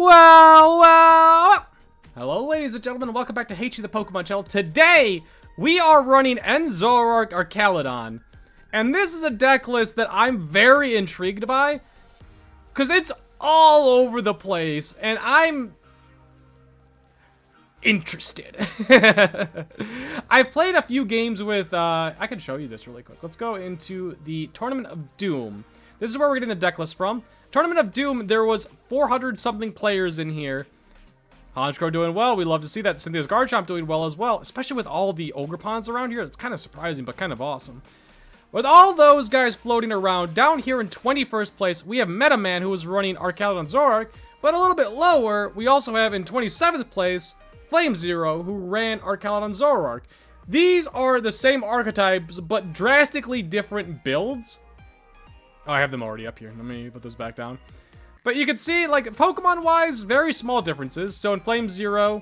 Well. Hello, ladies and gentlemen, and welcome back to Haychie the Pokemon channel. Today, we are running Zorark ARCHALUDON. And this is a deck list that I'm very intrigued by, because it's all over the place, and I'm interested. I've played a few games with, I can show you this really quick. Let's go into the Tournament of Doom. This is where we're getting the deck list from. Tournament of Doom, there was 400 something players in here. Honchkrow doing well. We love to see that. Cynthia's Garchomp doing well as well, especially with all the Ogrepons around here. It's kind of surprising, but kind of awesome. With all those guys floating around, down here in 21st place, we have Meta Man, who was running ARCHALUDON ZOROARK, but a little bit lower, we also have in 27th place, Flame Zero, who ran ARCHALUDON ZOROARK. These are the same archetypes, but drastically different builds. Oh, I have them already up here. Let me put those back down. But you can see, like, Pokemon-wise, very small differences. So in Flame Zero,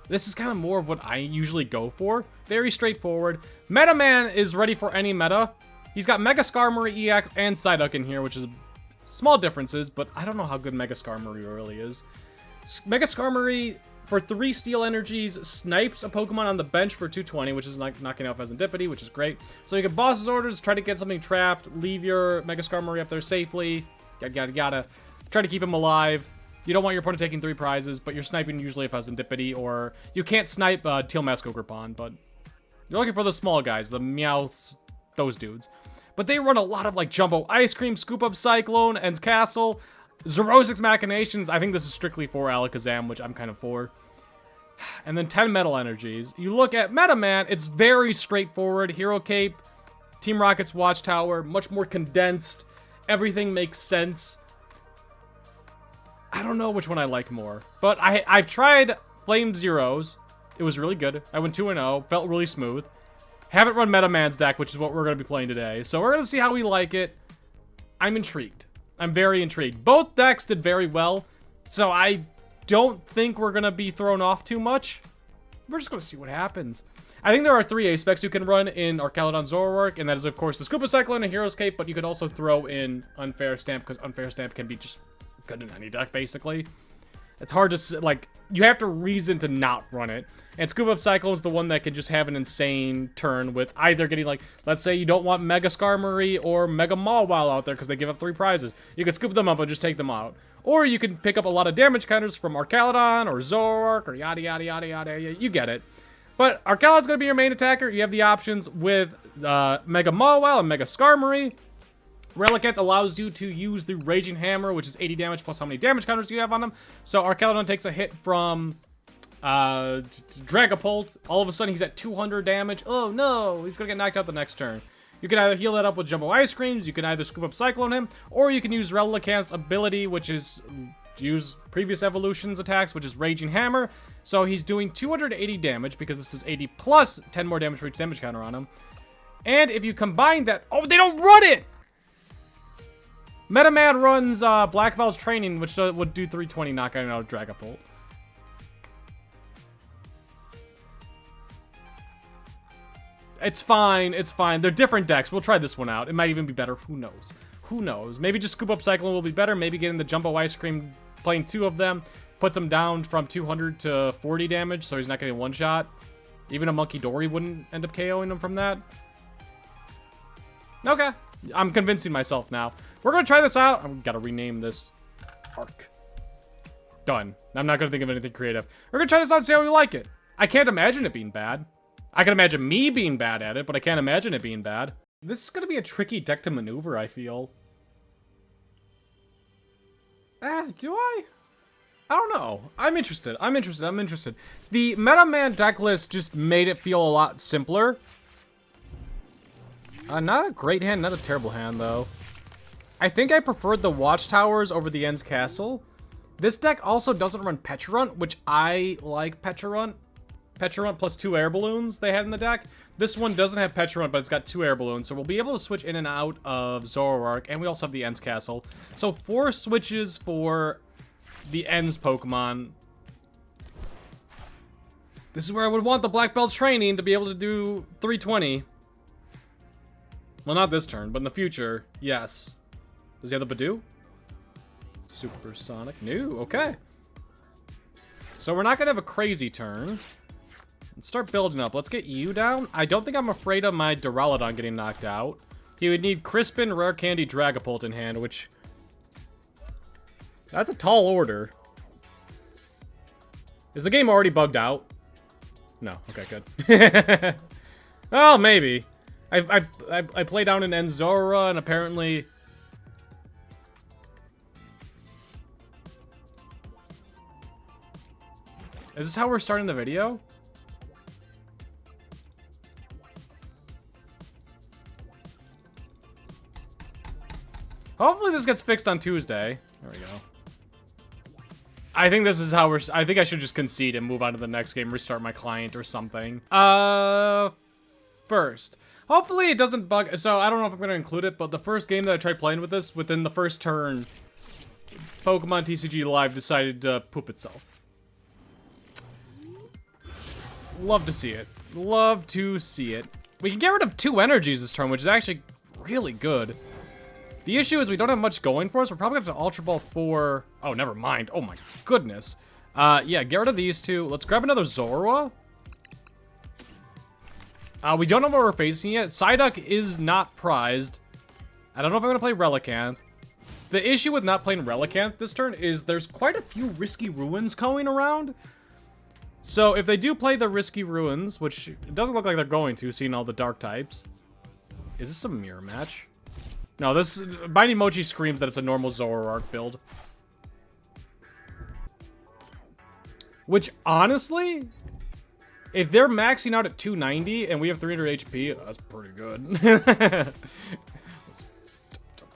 this is kind of more of what I usually go for. Very straightforward. Meta Man is ready for any meta. He's got Mega Skarmory EX and Psyduck in here, which is small differences, but I don't know how good Mega Skarmory really is. Mega Skarmory, for 3 Steel Energies, snipes a Pokemon on the bench for 220, which is like knocking out Pheasantipity, which is great. So you can boss's orders, try to get something trapped, leave your Mega Skarmory up there safely. Gotta try to keep him alive. You don't want your opponent taking 3 prizes, but you're sniping usually a Pheasantipity, or you can't snipe Teal Mask Ogrepon, but you're looking for the small guys, the Meowths, those dudes. But they run a lot of like Jumbo Ice Cream, Scoop Up Cyclone, Ends Castle, Xerosic's Machinations. I think this is strictly for Alakazam, which I'm kind of for. And then 10 Metal Energies. You look at Meta Man, it's very straightforward. Hero Cape, Team Rocket's Watchtower, much more condensed. Everything makes sense. I don't know which one I like more, but I've tried Flame Zeros. It was really good. I went 2-0, felt really smooth. Haven't run Meta Man's deck, which is what we're going to be playing today. So we're going to see how we like it. I'm intrigued. I'm very intrigued. Both decks did very well, so I don't think we're going to be thrown off too much. We're just going to see what happens. I think there are 3 A-specs you can run in ARCHALUDON ZOROARK, and that is, of course, the Scoop Up Cyclone and Hero's Cape, but you could also throw in Unfair Stamp, because Unfair Stamp can be just good in any deck, basically. It's hard to, like, you have to reason to not run it. And Scoop Up Cyclone is the one that can just have an insane turn with either getting, like, let's say you don't want Mega Skarmory or Mega Mawile out there because they give up 3 prizes. You can scoop them up and just take them out. Or you can pick up a lot of damage counters from ARCHALUDON or Zorark or yada yada yada yada. You get it. But ARCHALUDON's going to be your main attacker. You have the options with Mega Mawile and Mega Skarmory. Relicanth allows you to use the Raging Hammer, which is 80 damage plus how many damage counters you have on them. So ARCHALUDON takes a hit from Dragapult. All of a sudden, he's at 200 damage. Oh no, he's going to get knocked out the next turn. You can either heal that up with Jumbo Ice Creams, you can either Scoop Up Cyclone him, or you can use Relicanth's ability, which is use previous evolutions attacks, which is Raging Hammer. So he's doing 280 damage because this is 80 plus 10 more damage for each damage counter on him. And if you combine that, oh, they don't run it! Meta Man runs Black Belt's Training, which would do 320, knocking out Dragapult. It's fine, it's fine. They're different decks. We'll try this one out. It might even be better. Who knows? Who knows? Maybe just Scoop Up Cyclone will be better. Maybe getting the Jumbo Ice Cream, playing 2 of them, puts him down from 200 to 40 damage, so he's not getting one shot. Even a Monkey Dory wouldn't end up KOing him from that. Okay. I'm convincing myself now. We're going to try this out. I've got to rename this Arc. Done. I'm not going to think of anything creative. We're going to try this out and see how we like it. I can't imagine it being bad. I can imagine me being bad at it, but I can't imagine it being bad. This is going to be a tricky deck to maneuver, I feel. Do I? I don't know. I'm interested. I'm interested. The Meta Man deck list just made it feel a lot simpler. Not a great hand, not a terrible hand, though. I think I preferred the Watchtowers over the Ends Castle. This deck also doesn't run Pecharunt, which I like Pecharunt. Pecharunt plus 2 air balloons they had in the deck. This one doesn't have Pecharunt, but it's got 2 air balloons, so we'll be able to switch in and out of Zoroark, and we also have the Ends Castle. So 4 switches for the Ends Pokemon. This is where I would want the Black Belt's Training to be able to do 320. Well, not this turn, but in the future, yes. Does he have the Badoo? Supersonic. No, okay. So we're not gonna have a crazy turn. Let's start building up. Let's get you down. I don't think I'm afraid of my Duraludon getting knocked out. He would need Crispin, Rare Candy, Dragapult in hand, which... That's a tall order. Is the game already bugged out? No. Okay, good. Well, maybe. I play down in Zorua, and apparently... Is this how we're starting the video? Hopefully this gets fixed on Tuesday. There we go. I think this is how we're... I think I should just concede and move on to the next game, restart my client or something. First. Hopefully it doesn't bug... So, I don't know if I'm going to include it, but the first game that I tried playing with this, within the first turn, Pokemon TCG Live decided to poop itself. Love to see it. Love to see it. We can get rid of 2 energies this turn, which is actually really good. The issue is we don't have much going for us. We're probably going to have to Ultra Ball for... Oh, never mind. Oh my goodness. Yeah, get rid of these 2. Let's grab another Zorua. We don't know what we're facing yet. Psyduck is not prized. I don't know if I'm going to play Relicanth. The issue with not playing Relicanth this turn is there's quite a few risky ruins going around. So if they do play the risky ruins, which it doesn't look like they're going to, seeing all the dark types. Is this a mirror match? No, this Binding Mochi screams that it's a normal Zoroark build. Which, honestly, if they're maxing out at 290 and we have 300 HP, that's pretty good. I'm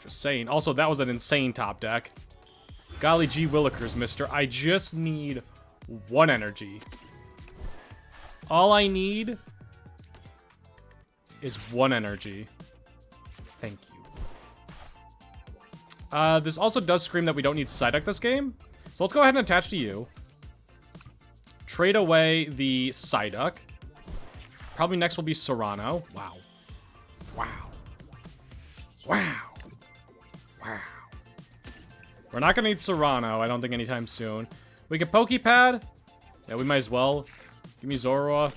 just saying. Also, that was an insane top deck. Golly gee willikers, mister. I just need 1 energy. All I need is 1 energy. Thank you. This also does scream that we don't need Psyduck this game. So let's go ahead and attach to you. Trade away the Psyduck. Probably next will be Cyrano. Wow. Wow. Wow. Wow. We're not going to need Cyrano, I don't think, anytime soon. We get Poké Pad. Yeah, we might as well. Give me Zorua.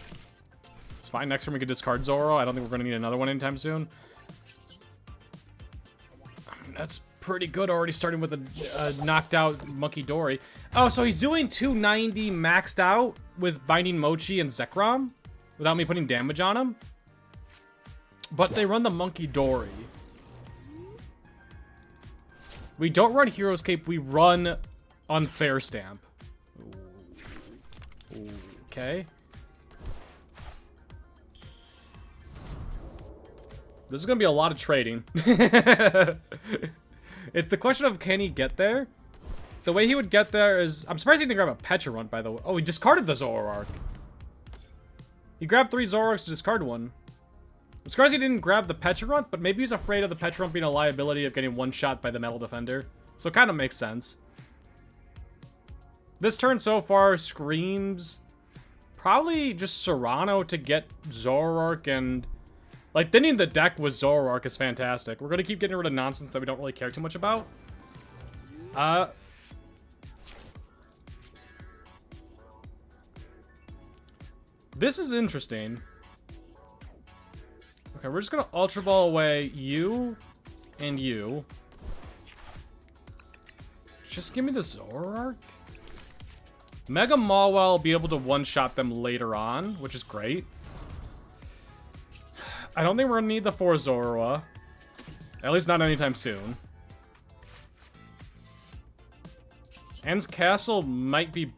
It's fine. Next turn we could discard Zorua. I don't think we're going to need another one anytime soon. That's pretty good already, starting with a knocked out Monkey Dory. Oh, so he's doing 290 maxed out with Binding Mochi and Zekrom without me putting damage on him. But they run the Monkey Dory. We don't run Hero's Cape, we run Unfair Stamp. Okay. This is gonna be a lot of trading. It's the question of, can he get there? The way he would get there is... I'm surprised he didn't grab a Pecharunt, by the way. Oh, he discarded the Zoroark. He grabbed 3 Zoroarks to discard 1. I'm surprised he didn't grab the Pecharunt, but maybe he's afraid of the Pecharunt being a liability of getting one-shot by the Metal Defender. So it kind of makes sense. This turn so far screams... Probably just Cyrano to get Zoroark and... Like, thinning the deck with Zoroark is fantastic. We're going to keep getting rid of nonsense that we don't really care too much about. This is interesting. Okay, we're just going to Ultra Ball away you and you. Just give me the Zoroark. Mega Mawile will be able to one-shot them later on, which is great. I don't think we're gonna need the 4 Zorua. At least not anytime soon. Ann's Castle might be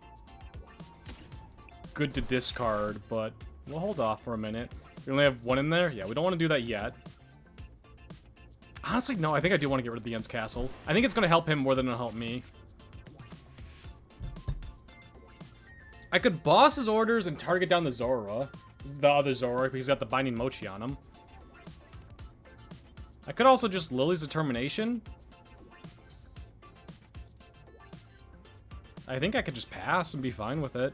good to discard, but we'll hold off for a minute. We only have 1 in there? Yeah, we don't want to do that yet. Honestly, no, I think I do want to get rid of the Ann's Castle. I think it's going to help him more than it'll help me. I could boss his orders and target down the Zorua. The other Zorua, because he's got the Binding Mochi on him. I could also just Lillie's Determination. I think I could just pass and be fine with it.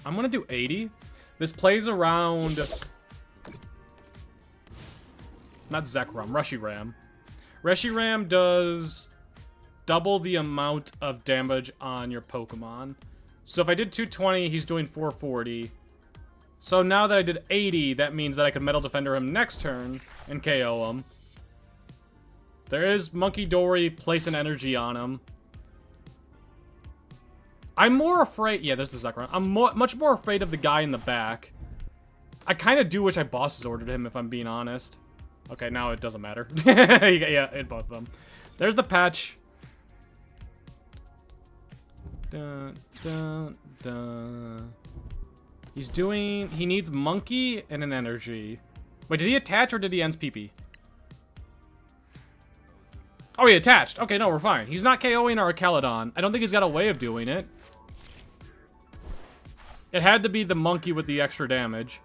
I'm gonna do 80. This plays around Not Zekrom, Reshiram. Reshiram does double the amount of damage on your Pokemon. So if I did 220, he's doing 440. So now that I did 80, that means that I can Metal Defender him next turn and KO him. There is Monkey Dory, place an energy on him. I'm more afraid... Yeah, there's the Zekrom. I'm much more afraid of the guy in the back. I kind of do wish I bosses ordered him, if I'm being honest. Okay, now it doesn't matter. Yeah, hit both of them. There's the patch. Dun, dun, dun. He's doing... He needs Monkey and an energy. Wait, did he attach or did he ends PP? Oh, he attached. Okay, no, we're fine. He's not KOing our ARCHALUDON. I don't think he's got a way of doing it. It had to be the Monkey with the extra damage.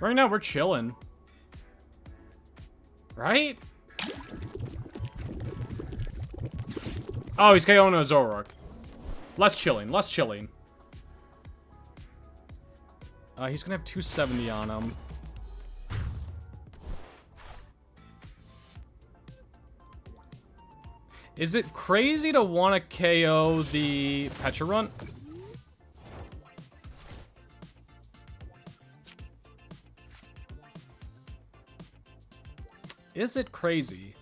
Right now, we're chilling. Right? Oh, he's KOing a Zoroark. Less chilling, less chilling. He's gonna have 270 on him. Is it crazy to want to KO the Pecharunt? Is it crazy?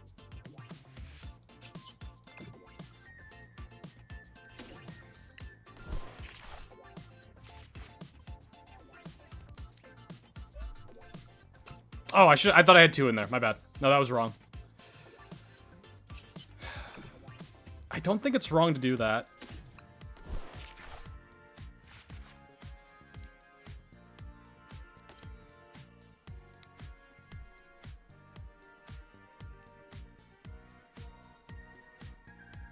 Oh, I thought I had 2 in there. My bad. No, that was wrong. I don't think it's wrong to do that.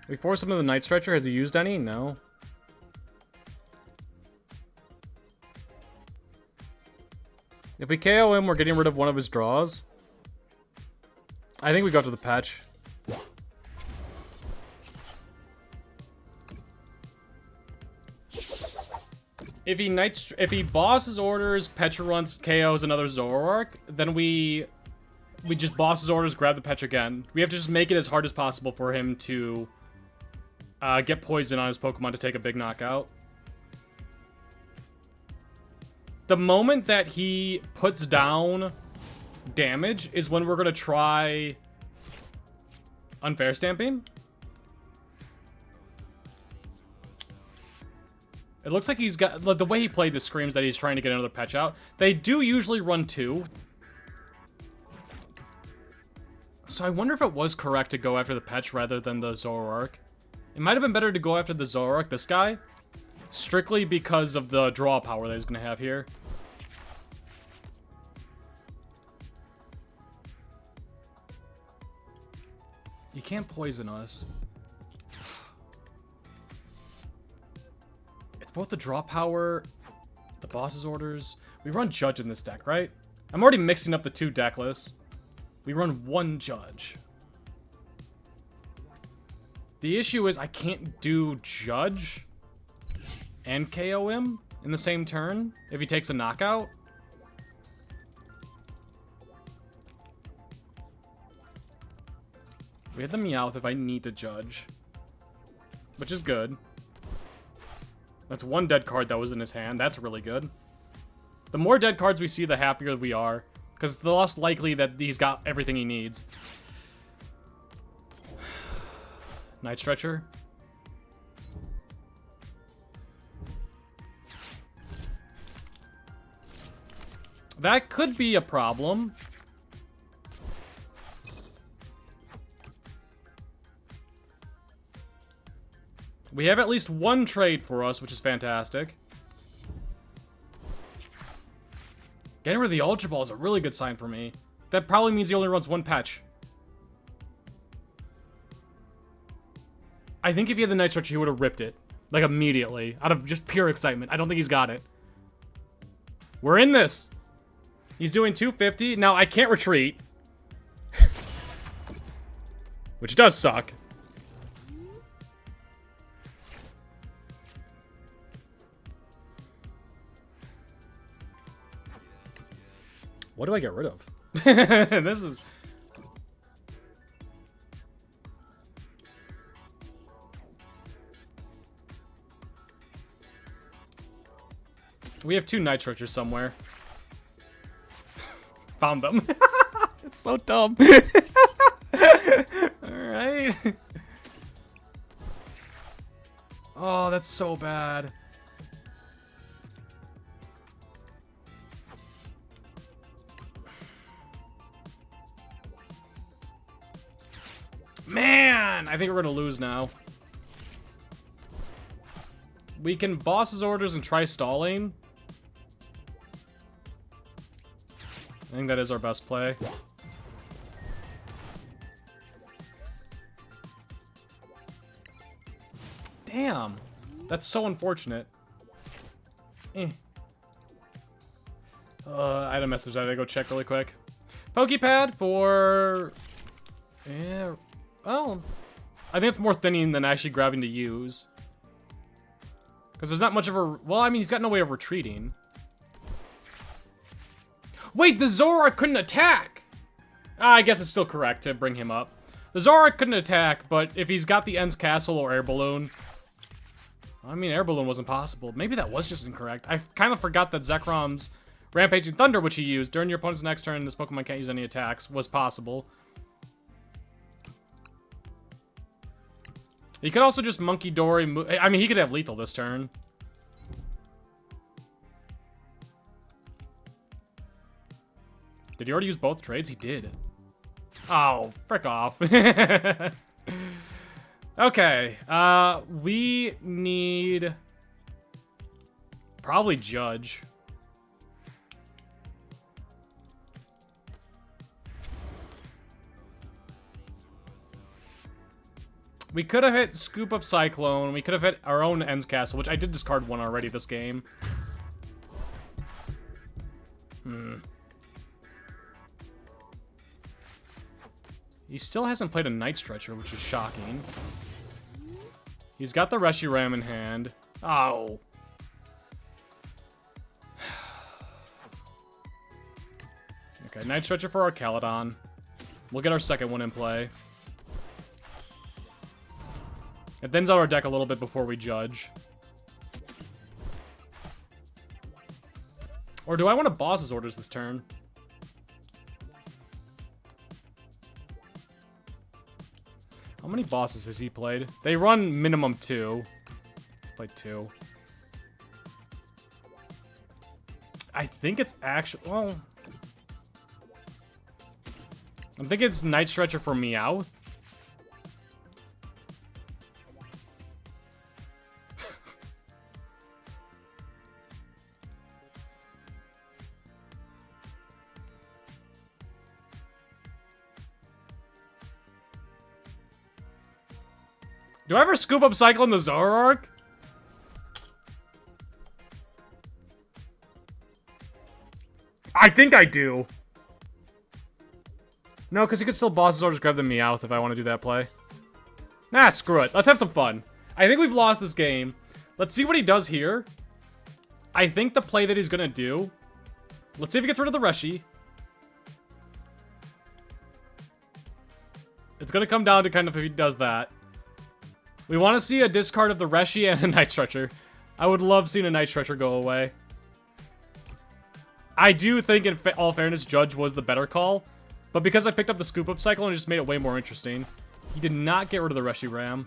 We forced him to the Night Stretcher. Has he used any? No. If we KO him, we're getting rid of one of his draws. I think we go to the patch. If he bosses orders, Pecharunt's KOs another Zoroark, then we just bosses orders, grab the Pech again. We have to just make it as hard as possible for him to get poison on his Pokemon to take a big knockout. The moment that he puts down damage is when we're gonna try unfair stamping. It looks like he's got... The way he played this screams that he's trying to get another Pech out. They do usually run 2. So I wonder if it was correct to go after the Pech rather than the Zoroark. It might have been better to go after the Zoroark, this guy. Strictly because of the draw power that he's going to have here. You can't poison us. Both the draw power, the boss's orders. We run Judge in this deck, right? I'm already mixing up the 2 deck lists. We run 1 Judge. The issue is I can't do Judge and KO him in the same turn if he takes a knockout. We have the Meowth if I need to Judge, which is good. That's 1 dead card that was in his hand. That's really good. The more dead cards we see, the happier we are. Because the less likely that he's got everything he needs. Night Stretcher. That could be a problem. We have at least 1 trade for us, which is fantastic. Getting rid of the Ultra Ball is a really good sign for me. That probably means he only runs 1 Pech. I think if he had the Night Stretcher, he would have ripped it. Like, immediately. Out of just pure excitement. I don't think he's got it. We're in this. He's doing 250. Now, I can't retreat. Which does suck. What do I get rid of? This is... We have 2 Night Stretchers somewhere. Found them. It's so dumb. Alright. Oh, that's so bad. Man, I think we're gonna lose now. We can boss his orders and try stalling. I think that is our best play. Damn. That's so unfortunate. I had a message that I gotta go check really quick. Poké Pad for... Yeah. Well, I think it's more thinning than actually grabbing to use. Because there's not much of a... Well, I mean, he's got no way of retreating. Wait, the Zorua couldn't attack! I guess it's still correct to bring him up. The Zorua couldn't attack, but if he's got the Ends Castle or Air Balloon... I mean, Air Balloon wasn't possible. Maybe that was just incorrect. I kind of forgot that Zekrom's Rampaging Thunder, which he used during your opponent's next turn, this Pokemon can't use any attacks, was possible. He could also just Monkey Dory... I mean, he could have lethal this turn. Did he already use both trades? He did. Oh, frick off. Okay, we need... Probably Judge. We could have hit Scoop Up Cyclone. We could have hit our own Ends Castle, which I did discard one already this game. He still hasn't played a Night Stretcher, which is shocking. He's got the Reshiram in hand. Oh. Okay, Night Stretcher for Archaludon. We'll get our second one in play. It thins out our deck a little bit before we Judge. Or do I want to boss his orders this turn? How many bosses has he played? They run minimum 2. Let's play 2. I think it's actually... Well... I'm thinking it's Night Stretcher for Meowth. Do I ever Scoop Up Cyclone the Zoroark? I think I do. No, because he could still boss his orders, grab the Meowth if I want to do that play. Nah, screw it. Let's have some fun. I think we've lost this game. Let's see what he does here. I think the play that he's going to do... Let's see if he gets rid of the Reshi. It's going to come down to kind of if he does that. We want to see a discard of the Reshi and a Night Stretcher. I would love seeing a Night Stretcher go away. I do think, in all fairness, Judge was the better call. But because I picked up the Scoop Up Cycle, it just made it way more interesting. He did not get rid of the Reshiram.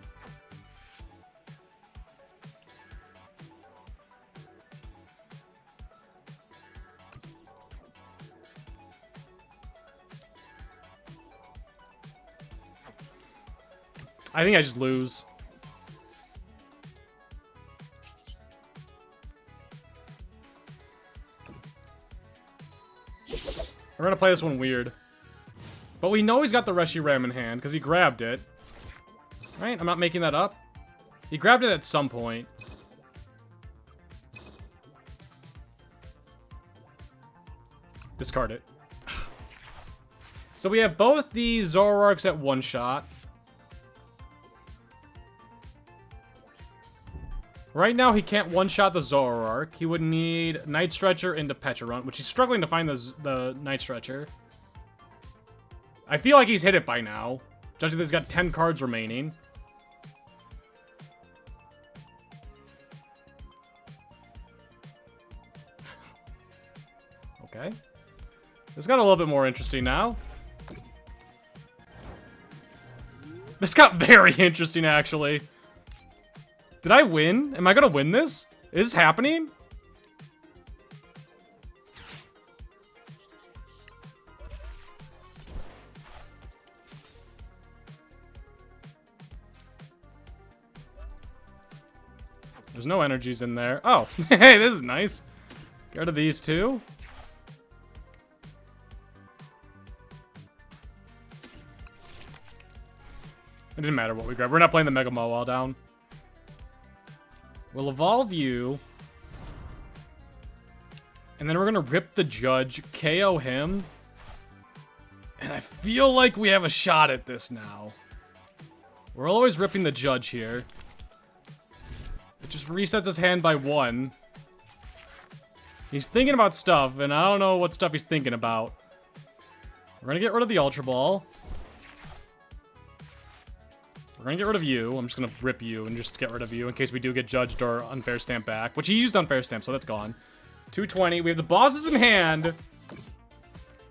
I think I just lose. We're gonna play this one weird. But we know he's got the Reshiram in hand, because he grabbed it. Right? I'm not making that up. He grabbed it at some point. Discard it. So we have both the Zoroarks at one shot. Right now, he can't one-shot the Zoroark. He would need Night Stretcher into Pecharunt, which he's struggling to find the Night Stretcher. I feel like he's hit it by now, judging that he's got 10 cards remaining. Okay. This got a little bit more interesting now. This got very interesting, actually. Did I win? Am I gonna win this? Is this happening? There's no energies in there. Oh, hey, this is nice. Get rid of these two. It didn't matter what we grab. We're not playing the Mega Mawile down. We'll evolve you. And then we're gonna rip the Judge, KO him. And I feel like we have a shot at this now. We're always ripping the Judge here. It just resets his hand by 1. He's thinking about stuff, and I don't know what stuff he's thinking about. We're gonna get rid of the Ultra Ball. We're gonna get rid of you. I'm just gonna rip you and just get rid of you in case we do get judged or unfair stamp back. Which he used unfair stamp, so that's gone. 220. We have the bosses in hand.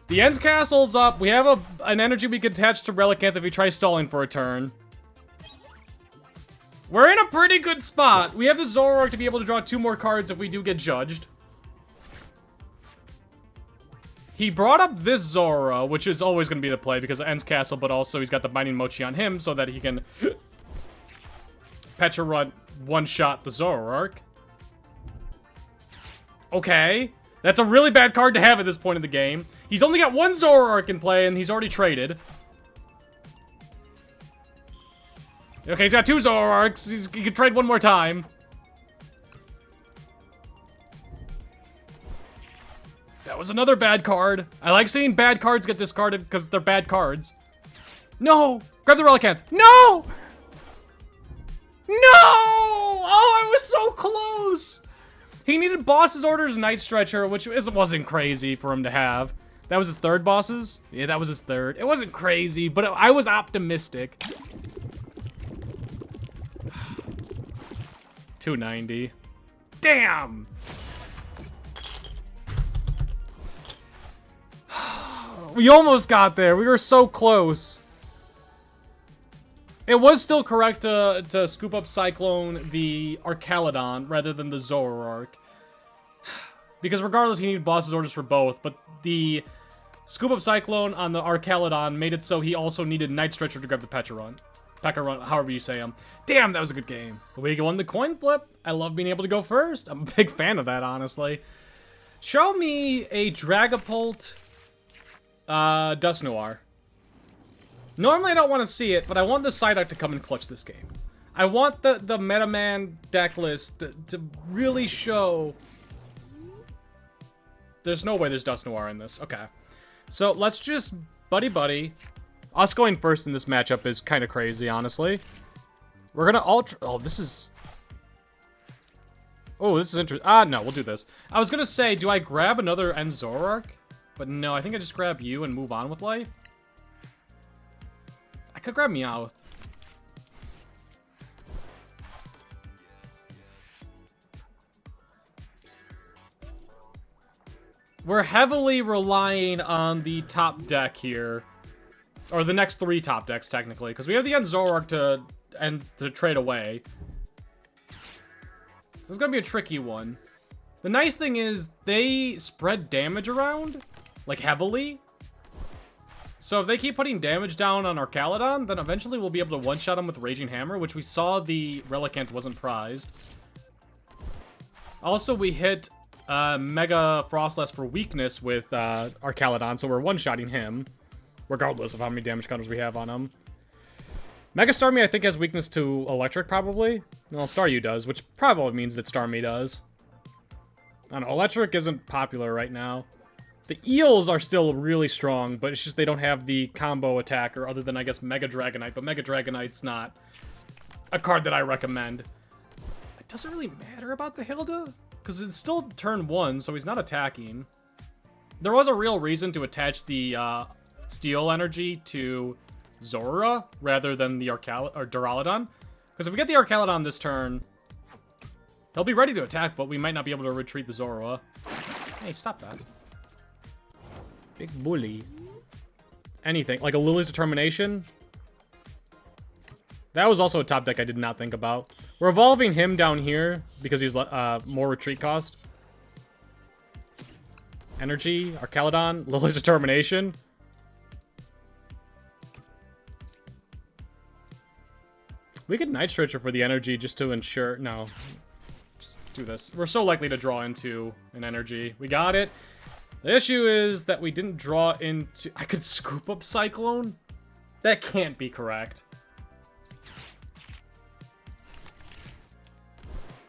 The End's Castle's up. We have an energy we can attach to Relicanth if he tries stalling for a turn. We're in a pretty good spot. We have the Zoroark to be able to draw 2 more cards if we do get judged. He brought up this Zorua, which is always going to be the play because of End's Castle, but also he's got the Binding Mochi on him so that he can Pecharunt one-shot the Zoroark. Okay. That's a really bad card to have at this point in the game. He's only got 1 Zoroark in play, and he's already traded. Okay, he's got 2 Zoroarks. He can trade 1 more time. That was another bad card. I like seeing bad cards get discarded because they're bad cards. No! Grab the Relicanth. No! No! Oh, I was so close! He needed Boss's Orders Night Stretcher, which wasn't crazy for him to have. That was his 3rd Bosses? Yeah, that was his 3rd. It wasn't crazy, but I was optimistic. 290. Damn! We almost got there. We were so close. It was still correct to Scoop Up Cyclone the Archaludon rather than the Zoroark. Because regardless, he needed Boss's Orders for both, but the Scoop Up Cyclone on the Archaludon made it so he also needed Night Stretcher to grab the Pecharunt. Pecharunt, however you say him. Damn, that was a good game. We won the coin flip. I love being able to go first. I'm a big fan of that, honestly. Show me a Dragapult Dusknoir. Normally I don't want to see it, but I want the Psyduck to come and clutch this game. I want the Meta Man deck list to really show. There's no way there's Dusknoir in this. Okay. So let's just Buddy-Buddy. Us going first in this matchup is kind of crazy, honestly. We're gonna Ultra... Oh, this is... Oh, this is interesting. Ah, no, we'll do this. I was gonna say, do I grab another End Zoroark? But no, I think I just grab you and move on with life. I could grab Meowth. We're heavily relying on the top deck here. Or the next 3 top decks, technically. Because we have the End Zoroark to trade away. This is going to be a tricky one. The nice thing is, they spread damage around. Like, heavily. So if they keep putting damage down on Archaludon, then eventually we'll be able to one-shot him with Raging Hammer, which we saw the Relicanth wasn't prized. Also, we hit Mega Frostlass for weakness with Archaludon, so we're one-shotting him. Regardless of how many damage counters we have on him. Mega Starmie, I think, has weakness to Electric, probably. Well, Staryu does, which probably means that Starmie does. I don't know, Electric isn't popular right now. The Eels are still really strong, but it's just they don't have the combo attacker other than, I guess, Mega Dragonite. But Mega Dragonite's not a card that I recommend. I It doesn't really matter about the Hilda, because it's still turn 1, so he's not attacking. There was a real reason to attach the Steel Energy to Zorua rather than the Duraludon. Because if we get the Archaludon this turn, he'll be ready to attack, but we might not be able to retreat the Zorua. Hey, stop that. Big bully. Anything, like a Lillie's Determination. That was also a top deck I did not think about. We're evolving him down here because he's more retreat cost. Energy, Archaludon, Lillie's Determination. We could Night Stretcher for the energy just to ensure... No. Just do this. We're so likely to draw into an energy. We got it. The issue is that we didn't draw into... I could Scoop Up Cyclone? That can't be correct.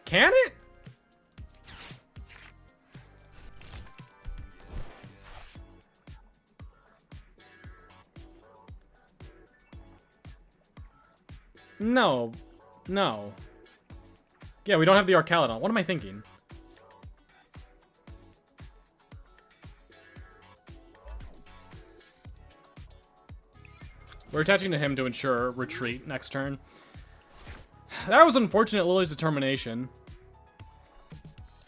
Can it? No. No. Yeah, we don't have the Archaludon. What am I thinking? We're attaching to him to ensure retreat next turn. That was unfortunate, Lillie's Determination.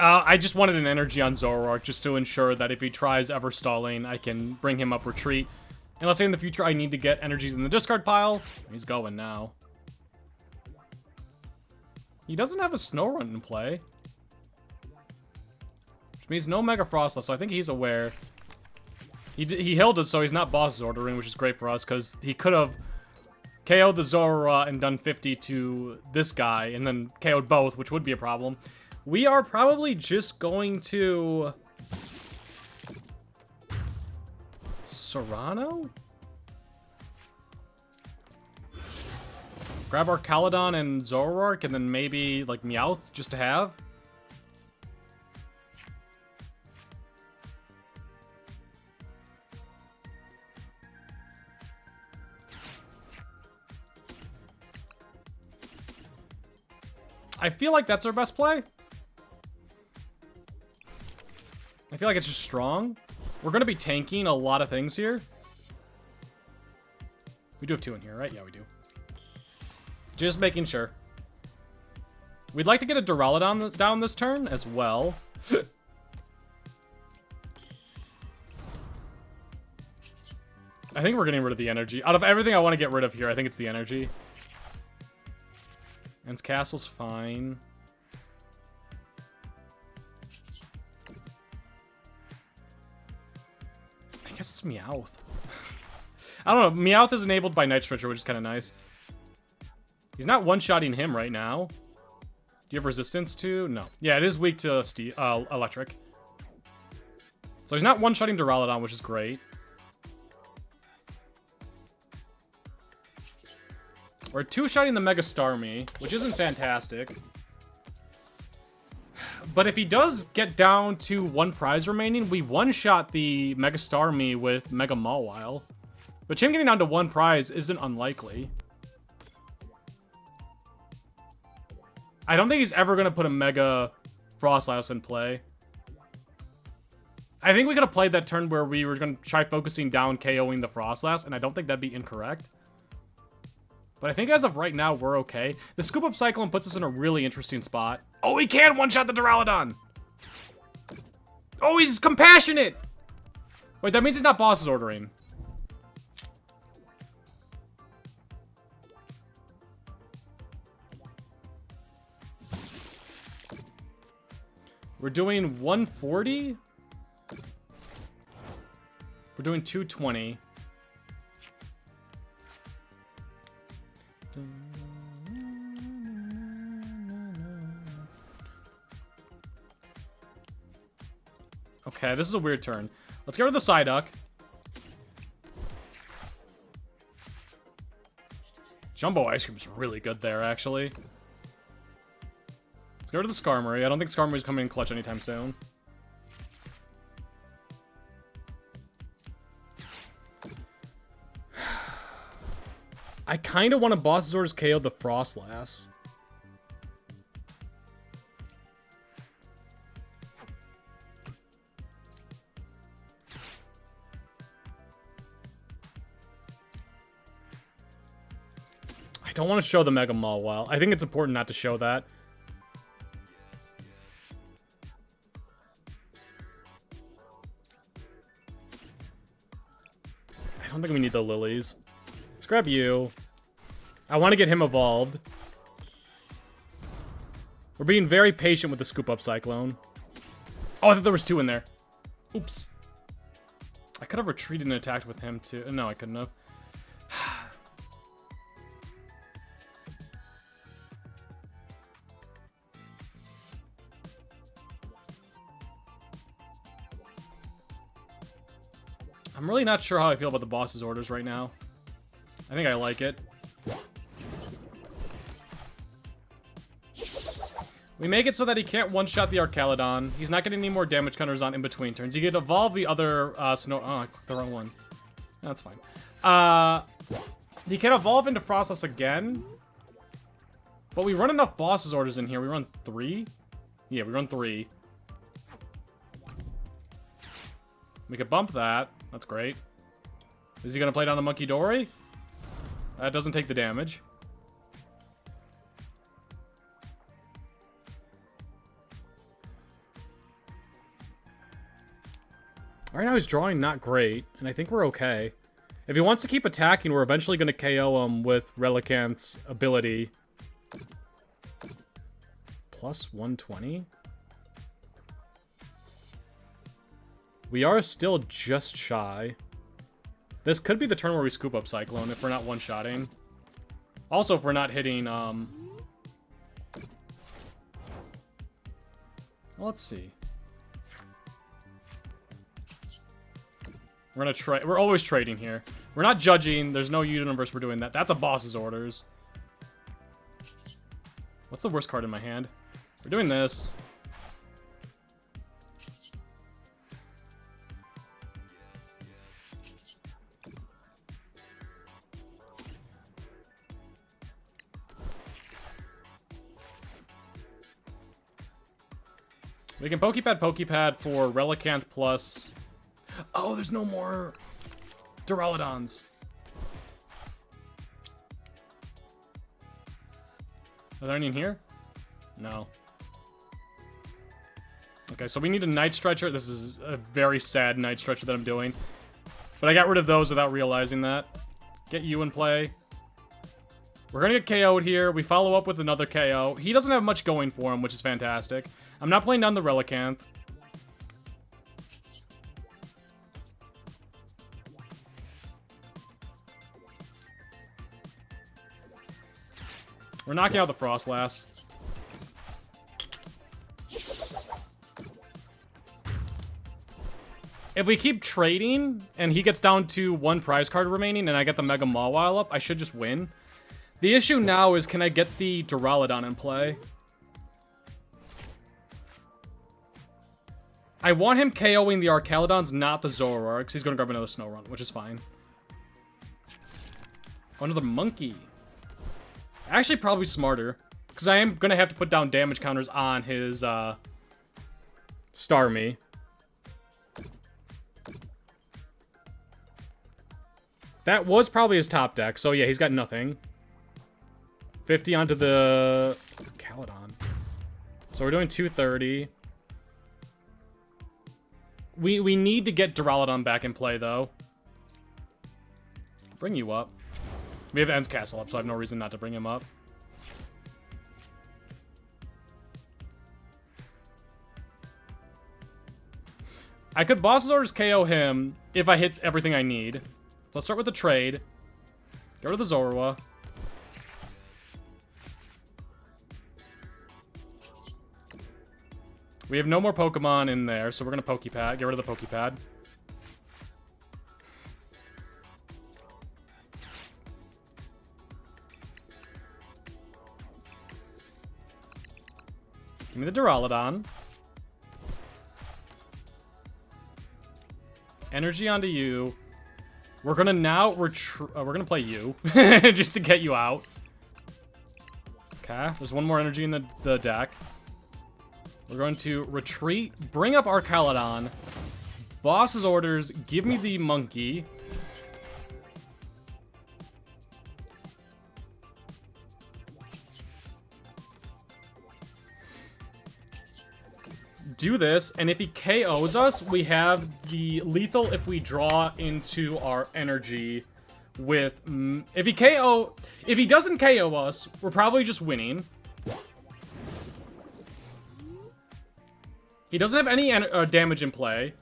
I just wanted an energy on Zoroark just to ensure that if he tries ever stalling, I can bring him up retreat. And let's say in the future I need to get energies in the discard pile. He's going now. He doesn't have a Snorunt in play. Which means no Mega Frostlass, so I think he's aware. He held us, so he's not boss ordering, which is great for us, because he could have KO'd the Zorua and done 50 to this guy, and then KO'd both, which would be a problem. We are probably just going to... Cyrano? Grab Archaludon and Zoroark, and then maybe, like, Meowth, just to have. I feel like that's our best play. I feel like it's just strong. We're going to be tanking a lot of things here. We do have 2 in here, right? Yeah, we do. Just making sure. We'd like to get a Duraludon down this turn as well. I think we're getting rid of the energy. Out of everything I want to get rid of here, I think it's the energy. And Castle's fine. I guess it's Meowth. I don't know. Meowth is enabled by Night Stretcher, which is kind of nice. He's not one-shotting him right now. Do you have resistance to? No. Yeah, it is weak to electric. So he's not one-shotting Duraludon, which is great. We're two-shotting the Mega Skarmory, which isn't fantastic. But if he does get down to 1 prize remaining, we one-shot the Mega Skarmory with Mega Mawile. Which him getting down to 1 prize isn't unlikely. I don't think he's ever going to put a Mega Frostlass in play. I think we could have played that turn where we were going to try focusing down KOing the Frostlass, and I don't think that'd be incorrect. But I think as of right now, we're okay. The Scoop Up Cyclone puts us in a really interesting spot. Oh, he can one-shot the Duraludon! Oh, he's compassionate! Wait, that means he's not boss's ordering. We're doing 140. We're doing 220. Okay, this is a weird turn. Let's get rid of the Psyduck. Jumbo Ice Cream is really good there, actually. Let's go to the Skarmory. I don't think Skarmory's coming in clutch anytime soon. I kind of want to Boss Zor's KO the Frostlass. don't want to show the Mega Mawile. I think it's important not to show that. I don't think we need the Lilies. Let's grab you. I want to get him evolved. We're being very patient with the Scoop Up Cyclone. Oh, I thought there was 2 in there. Oops. I could have retreated and attacked with him too. No, I couldn't have. I'm really not sure how I feel about the boss's orders right now. I think I like it. We make it so that he can't one-shot the Archaludon. He's not getting any more damage counters on in between turns. He could evolve the other snow... Oh, I clicked the wrong one. That's fine. He can evolve into Frostless again. But we run enough boss's orders in here. We run 3? Yeah, we run 3. We could bump that. That's great. Is he going to play down the Monkey Dory? That doesn't take the damage. Right now he's drawing not great, and I think we're okay. If he wants to keep attacking, we're eventually going to KO him with Relicanth's ability. Plus 120? We are still just shy. This could be the turn where we Scoop Up Cyclone if we're not one-shotting. Also, if we're not hitting, well, let's see. We're gonna trade. We're always trading here. We're not judging. There's no universe we're doing that. That's a boss's orders. What's the worst card in my hand? We're doing this. We can Poké Pad for Relicanth plus... Oh, there's no more Duraludons. Are there any in here? No. Okay, so we need a Night Stretcher. This is a very sad Night Stretcher that I'm doing. But I got rid of those without realizing that. Get you in play. We're gonna get KO'd here. We follow up with another KO. He doesn't have much going for him, which is fantastic. I'm not playing down the Relicanth. We're knocking out the Frostlass. If we keep trading, and he gets down to 1 prize card remaining, and I get the Mega Mawile up, I should just win. The issue now is, can I get the Duraludon in play? I want him KOing the Archaludons, not the Zoroark, because he's going to grab another Snow Run, which is fine. Oh, another Monkey. Actually, probably smarter, because I am going to have to put down damage counters on his Starmie. That was probably his top deck, so yeah, he's got nothing. 50 onto the Caludon. So we're doing 230. We need to get Duraludon back in play, though. Bring you up. We have End's Castle up, so I have no reason not to bring him up. I could Boss's Orders KO him if I hit everything I need. So let's start with the trade. Get rid of the Zorua. We have no more Pokemon in there, so we're going to Poké Pad. Get rid of the Poké Pad. Give me the Duraludon. Energy onto you. We're going to now we're going to play you just to get you out. Okay, there's one more energy in the deck. We're going to retreat, bring up Archaludon, Boss's Orders, give me the Monkey. do this, and if he KOs us, we have the lethal if we draw into our energy with... if he doesn't KO us, we're probably just winning. He doesn't have any damage in play.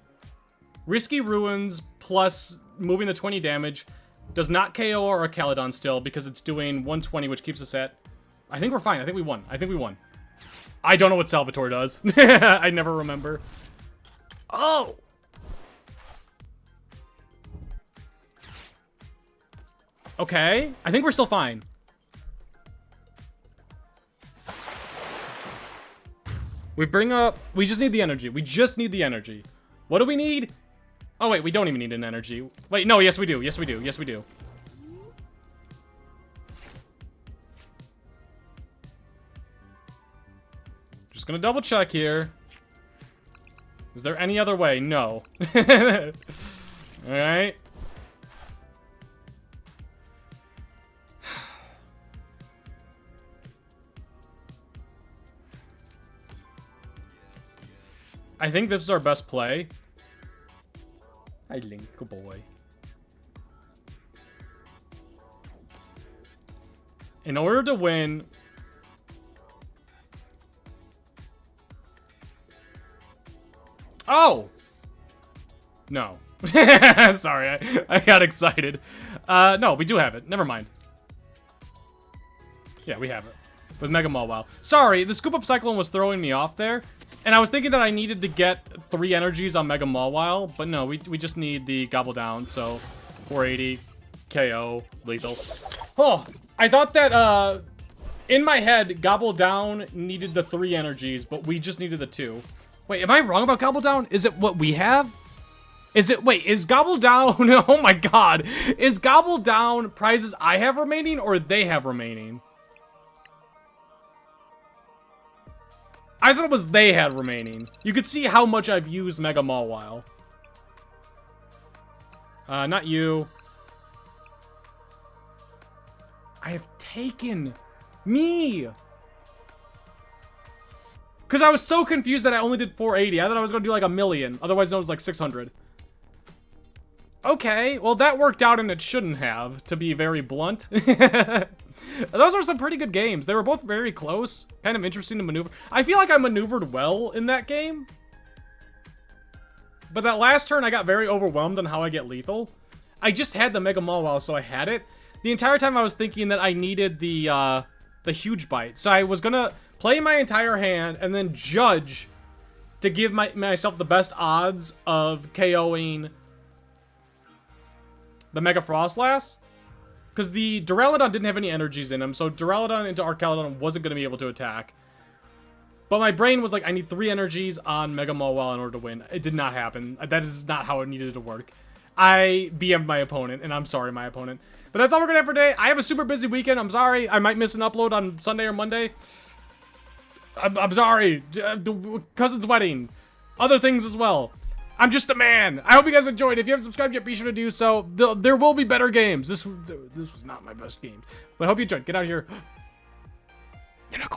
Risky Ruins plus moving the 20 damage does not KO our ARCHALUDON still because it's doing 120, which keeps us at... I think we're fine. I think we won. I think we won. I don't know what Salvatore does. I never remember. Oh! Okay. I think we're still fine. We bring up... We just need the energy. We just need the energy. What do we need? Oh, wait. We don't even need an energy. Wait, no. Yes, we do. Yes, we do. Yes, we do. Just gonna double check here. Is there any other way? No. Alright. I think this is our best play. Hi, Link. Good boy. In order to win... Oh! No. Sorry, I got excited. No, we do have it. Never mind. Yeah, we have it. With Mega Mawile. Sorry, the Scoop Up Cyclone was throwing me off there. And I was thinking that I needed to get 3 energies on Mega Mawile. But no, we just need the Gobble Down. So, 480, KO, lethal. Oh, I thought that, in my head, Gobble Down needed the 3 energies. But we just needed the 2. Wait, am I wrong about Gobble Down? Is it what we have? Is it, wait, is Gobble Down, oh my god. Is Gobble Down prizes I have remaining or they have remaining? I thought it was they had remaining. You could see how much I've used Mega Mawile. Not you. I have taken me. Because I was so confused that I only did 480. I thought I was going to do like 1,000,000. Otherwise known as like 600. Okay, well that worked out and it shouldn't have, to be very blunt. Those were some pretty good games. They were both very close. Kind of interesting to maneuver. I feel like I maneuvered well in that game. But that last turn I got very overwhelmed on how I get lethal. I just had the Mega Mawile, so I had it. The entire time I was thinking that I needed the huge bite. So I was gonna play my entire hand and then judge to give myself the best odds of KOing the Mega Frostlass. Because the Duraludon didn't have any energies in him, so Duraludon into ARCHALUDON wasn't going to be able to attack. But my brain was like, I need 3 energies on Mega Mawile in order to win. It did not happen. That is not how it needed to work. I BM'd my opponent, and I'm sorry, my opponent. But that's all we're going to have for today. I have a super busy weekend. I'm sorry. I might miss an upload on Sunday or Monday. I'm sorry. Cousin's wedding. Other things as well. I'm just a man. I hope you guys enjoyed. If you haven't subscribed yet, be sure to do so. There will be better games. This was not my best game. But I hope you enjoyed. Get out of here. You're no